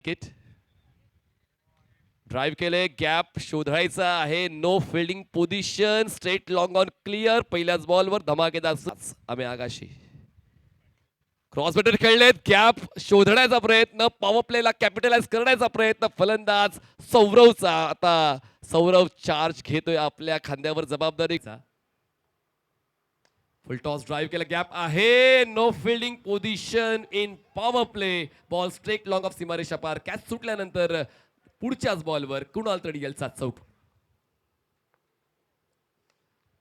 Kit drive केले, gap शोधायचा आहे. No fielding position, straight long on clear. पहिल्याच बॉलवर धमाकेदार आम्ही आगाशी क्रॉस बेटर खेळलेत. गॅप शोधण्याचा प्रयत्न, पॉवर प्लेला कॅपिटलाइज करण्याचा प्रयत्न फलंदाज सौरवचा. आता सौरव चार्ज घेतोय आपल्या खांद्यावर जबाबदारीचा. फुल टॉस ड्राइव्ह केला, गॅप आहे. No fielding position in power play. Ball straight long off सीमारेषा पार. कॅच सुटल्यानंतर पुढच्याच बॉलवर कुणाल तडियलचा चौक.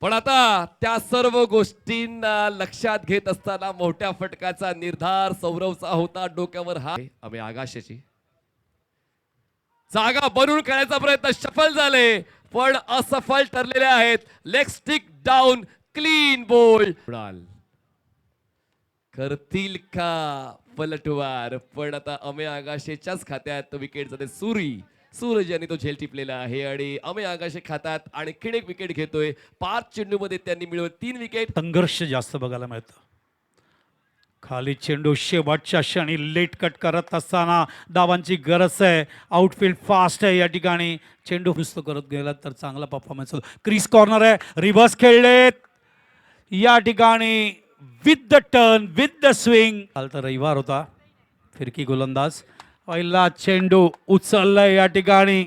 पण आता त्या सर्व गोष्टींना लक्षात घेत असताना मोठ्या फटकाचा निर्धार सौरवचा होता. डोक्यावर हा आम्ही आगाशाची जागा बनवून खेळायचा प्रयत्न सफल झाले, पण असफल ठरलेले आहेत. Leg stick down, clean bowled. करतील का पलटवार? पण आता अमे आगाशेच्याच खात्यात विकेट जाते. सूरज यांनी तो झेल टिपलेला आहे आणि अमे आगाशे खातात आणि एक विकेट घेतोय. 5 चेंडूमध्ये त्यांनी मिळवत 3 विकेट. संघर्ष जास्त बघायला मिळतं. खाली चेंडू शेवटच्या क्षणी लेट कट करत असताना धावांची गरज आहे. आउटफील्ड फास्ट आहे या ठिकाणी. चेंडू नुसतं करत गेला तर चांगला परफॉर्मन्स होतो. क्रीज कॉर्नर आहे, रिव्हर्स खेळलेत या ठिकाणी. With the turn, with the swing. काल तर रविवार होता. फिरकी गोलंदाज पहिला चेंडू उचललाय या ठिकाणी.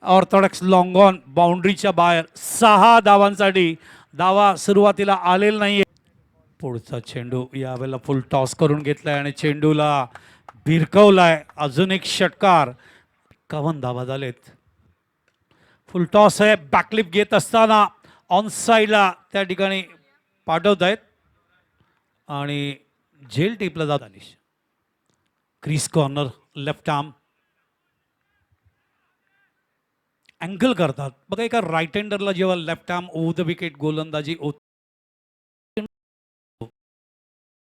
ऑर्थोडॉक्स लॉंग ऑन बाउंड्रीच्या बाहेर. 6 धावांसाठी. धावा सुरुवातीला आलेला नाहीये. पुढचा चेंडू यावेळेला फुल टॉस करून घेतलाय आणि चेंडूला भिरकवलाय. अजून एक षटकार. 51 धावा झालेत. फुल टॉस आहे. बॅकलिप घेत असताना ऑन साईडला त्या ठिकाणी पाठवत आहेत आणि झेल टिपला जात. Anish crease corner, left arm angle करतात बघा. एका राईट हँडरला जेव्हा left arm over the wicket गोलंदाजी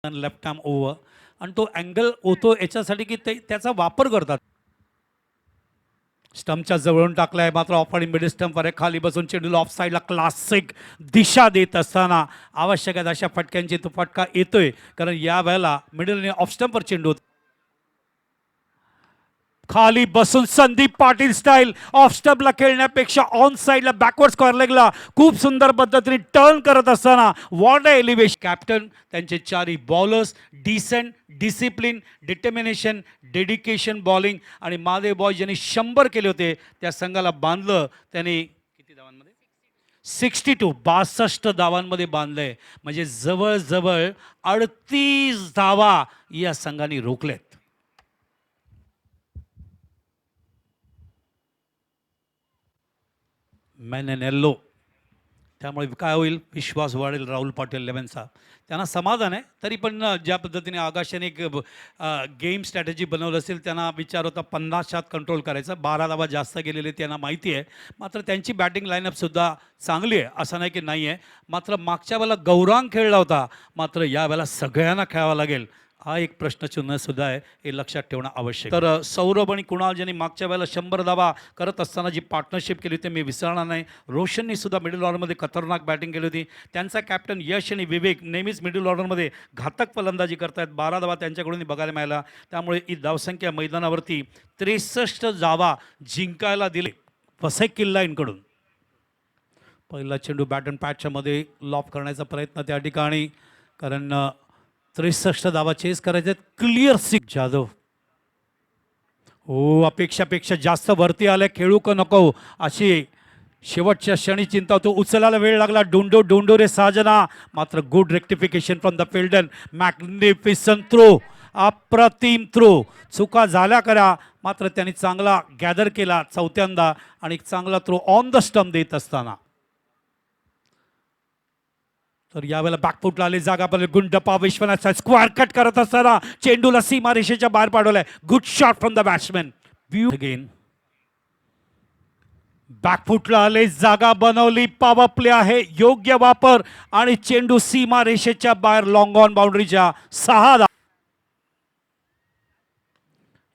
लेफ्ट आर्म ओव्हर आणि तो अँगल होतो याच्यासाठी की ते त्याचा वापर करतात. स्टंपच्या जवळून टाकलाय मात्र ऑफ आणि मिडल स्टंपवर आहे. खाली बसून चेंडूला ऑफ साईडला क्लासिक दिशा देत असताना आवश्यक आहे अशा फटक्यांची तो फटका येतोय, कारण या वेळेला मिडल आणि ऑफ स्टंपवर चेंडू. खाली बसून संदीप पाटील स्टाईल ऑफ स्टंपला खेळण्यापेक्षा ऑन साईडला बॅकवर्ड स्क्वेअर लेगला खूप सुंदर पद्धतीने टर्न करत असताना वॉट एलिव्हेशन. कॅप्टन त्यांचे 4ही bowlers decent, discipline, determination, dedication bowling आणि मादे बॉयज ज्यांनी 100 केले होते त्या संघाला बांधलं. त्यांनी किती धावांमध्ये 62 धावांमध्ये बांधलंय. म्हणजे जवळजवळ 38 धावा या संघाने रोखलेत. Man in yellow. त्यामुळे काय होईल, विश्वास वाढेल राहुल पाटील 11चा. त्यांना समाधान आहे. तरी पण ज्या पद्धतीने आगाशाने एक गेम स्ट्रॅटेजी बनवलं असेल, त्यांना विचार होता 50 शॉट कंट्रोल करायचा. 12 धावा जास्त गेलेले त्यांना माहिती आहे. मात्र त्यांची बॅटिंग लाईनअपसुद्धा चांगली आहे, असं नाही की नाही आहे. मात्र मागच्या वेळेला गौरांग खेळला होता, मात्र या वेळेला सगळ्यांना खेळावं लागेल. हा एक प्रश्नचिन्ह सुद्धा आहे, हे लक्षात ठेवणं आवश्यक. तर सौरभ आणि कुणाल ज्यांनी मागच्या वेळेला 100 धावा करत असताना जी पार्टनरशिप केली होती मी विसरणार नाही. रोशननी सुद्धा मिडल ऑर्डरमध्ये खतरनाक बॅटिंग केली होती. त्यांचा कॅप्टन यश आणि विवेक नेहमीच मिडल ऑर्डरमध्ये घातक फलंदाजी करतायत. 12 धावा त्यांच्याकडून बघायला मिळाला. त्यामुळे ही धावसंख्या मैदानावरती 63 धावा जिंकायला दिले वसई किल्लाईंकडून. पहिला चेंडू बॅट अँड पॅचच्या मध्ये लॉफ करण्याचा प्रयत्न त्या ठिकाणी, कारण 63 धावा चेस करायचे. Clear six Jadhav. हो, अपेक्षापेक्षा जास्त वरती आले, खेळू का नको अशी शेवटच्या क्षणी चिंता होतो. उचलायला वेळ लागला. डोंडो रे साजना. मात्र good rectification from the fielder. Magnificent throw, अप्रतिम थ्रो. चुका झाल्या करा, मात्र त्यांनी चांगला गॅदर केला चौथ्यांदा आणि चांगला थ्रो ऑन द स्टंप देत असताना. तर यावेळेला बॅकफुटला आले, जागा पण गुंडप्पा विश्वनाथ स्क्वेअर कट करत असताना चेंडूला सीमा रेषेच्या बाहेर पाडवलाय. Good shot from the batsman. View again. बॅकफुटला आले, जागा बनवली, पॉवर प्ले आहे, योग्य वापर आणि चेंडू सीमा रेषेच्या बाहेर लॉंग ऑन बाउंड्रीच्या 6 धावा.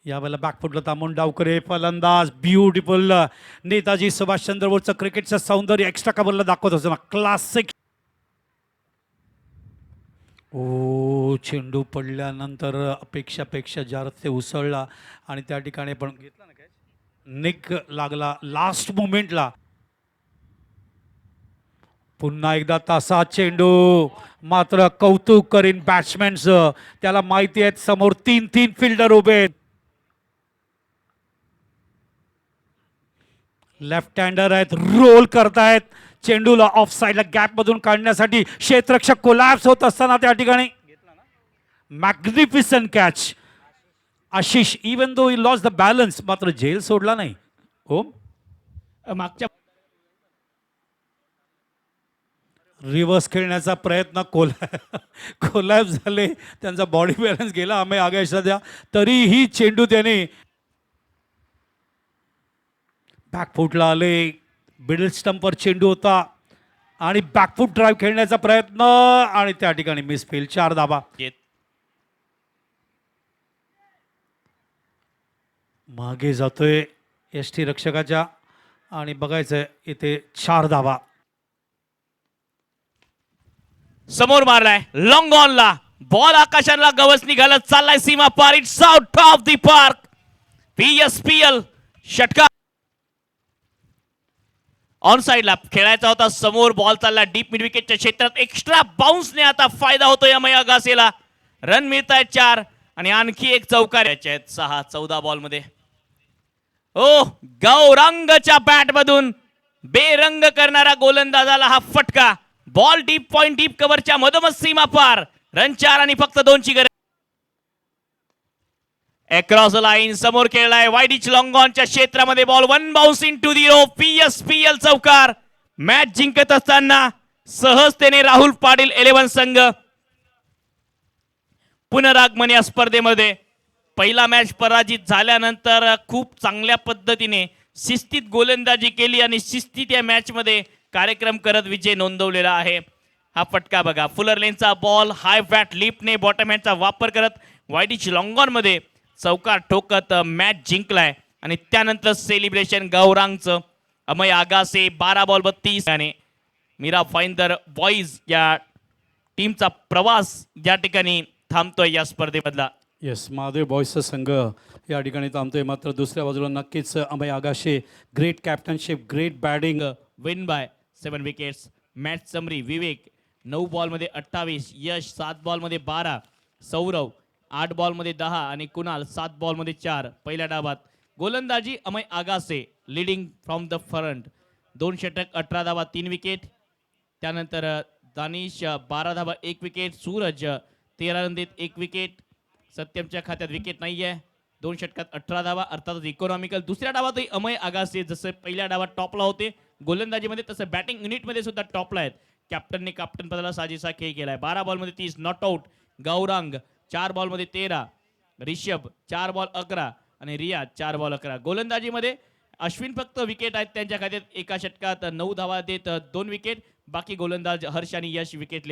यावेळेला बॅकफुटला थांबून डावकरे फलंदाज. ब्युटिफुल. नेताजी सुभाषचंद्र बोसचं क्रिकेटचं सौंदर्य एक्स्ट्रा कव्हरला दाखवत असताना क्लासिक ओ चेंडू पडल्यानंतर अपेक्षापेक्षा जास्त उसळला आणि त्या ठिकाणी पण घेतला ना कॅच, निक लागला लास्ट मोमेंटला. पुन्हा एकदा तसा चेंडू, मात्र कौतुक करीन बॅट्समॅनचं. त्याला माहिती आहेत समोर तीन तीन फिल्डर उभे आहेत. लेफ्ट हँडर आहेत, रोल करतायत चेंडूला ऑफ साईडला गॅप मधून काढण्यासाठी. क्षेत्ररक्षक कोलॅप्स होत असताना त्या ठिकाणी magnificent catch. Ashish even though he loss the balance, मात्र झेल सोडला नाही. ओम मागच्या रिव्हर्स खेळण्याचा प्रयत्न कोलॅप्स झाले, त्यांचा बॉडी बॅलन्स गेला आम्ही आगायचा. तरीही चेंडू त्याने बॅकफुटला आले. मिडल स्टंपवर चेंडू होता आणि बॅकफुट ड्राईव्ह खेळण्याचा प्रयत्न आणि त्या ठिकाणी मिसफील्ड. 4 धाबा. मागे जातोय यष्टी रक्षकाच्या आणि बघायचंय इथे 4 धाबा. समोर मारलाय लॉंग ऑनला बॉल, आकाशाला गवस निघालत चाललाय सीमा पार. It's out of the park. PSPL षटकार ऑन साइडला खेळायचा होता. समोर बॉल चालला डीप मिड विकेटच्या क्षेत्रात. एक्स्ट्रा बाउन्सने आता फायदा होतोय अमय अगासीला. रन मिळत आहेत 4 आणि आणखी एक चौकार आहेत 6. 14 बॉल मध्ये ओ गौरांगच्या बॅट मधून बेरंग करणारा गोलंदाजाला हा फटका. बॉल डीप पॉइंट डीप कव्हरच्या मधोमध सीमा पार. रन 4 आणि फक्त 2ची गरज. अक्रॉस लाईन समोर खेळलाय वाईडिच लॉंग ऑनच्या क्षेत्रामध्ये. Ball one bounce into the rope. PSPL चौकार. मॅच जिंकत असताना सहजतेने राहुल पाटील 11 संघ पुनरागमन या स्पर्धेमध्ये. पहिला मॅच पराजित झाल्यानंतर खूप चांगल्या पद्धतीने शिस्तीत गोलंदाजी केली आणि शिस्तीत या मॅच मध्ये कार्यक्रम करत विजय नोंदवलेला आहे. हा फटका बघा, फुलर लेनचा बॉल हाय फॅट लिफ्टने बॉटम हँडचा वापर करत वाईडिच लॉंग ऑन मध्ये चौकार ठोकत मॅच जिंकलाय. आणि त्यानंतर सेलिब्रेशन गौरांगचं. अमय आगासे 12 बॉल 32 आणि मीरा फाईंदर बॉईज या टीमचा प्रवास या ठिकाणी थांबतोय या स्पर्धेमधला. येस, महादेव बॉयजचा संघ या ठिकाणी थांबतोय. मात्र दुसऱ्या बाजूला नक्कीच Amay Agashe. Great captaincy, great batting. Win by 7 wickets. Match summary Vivek 9 बॉलमध्ये 28, यश 7 बॉलमध्ये 12, सौरव 8 बॉलमध्ये 10 आणि कुणाल 7 बॉलमध्ये 4. पहिल्या डावात गोलंदाजी Amay Agashe leading from the front. 2 षटक 18 धावा 3 विकेट. त्यानंतर दानिश 12 धावा 1 विकेट. सूरज 13 रन देत 1 विकेट. सत्यमच्या खात्यात विकेट नाहीये. 2 षटकात 18 धावा, अर्थातच इकॉनॉमिकल. दुसऱ्या डावातही अमय आगासे जसं पहिल्या डावात टॉपला होते गोलंदाजीमध्ये तसं बॅटिंग युनिटमध्ये सुद्धा टॉपला आहेत. कॅप्टनने कॅप्टन पदाला साजेसा खेळ केलाय. 12 बॉलमध्ये 30 not out. Gaurang 4 बॉलमध्ये 13, Rishabh 4 ball 11 आणि रिया 4 बॉल 11. गोलंदाजीमध्ये अश्विन फक्त विकेट आहेत त्यांच्या खात्यात. एका षटकात 9 धावा देत 2 विकेट. बाकी गोलंदाज हर्ष आणि यश विकेटलेस.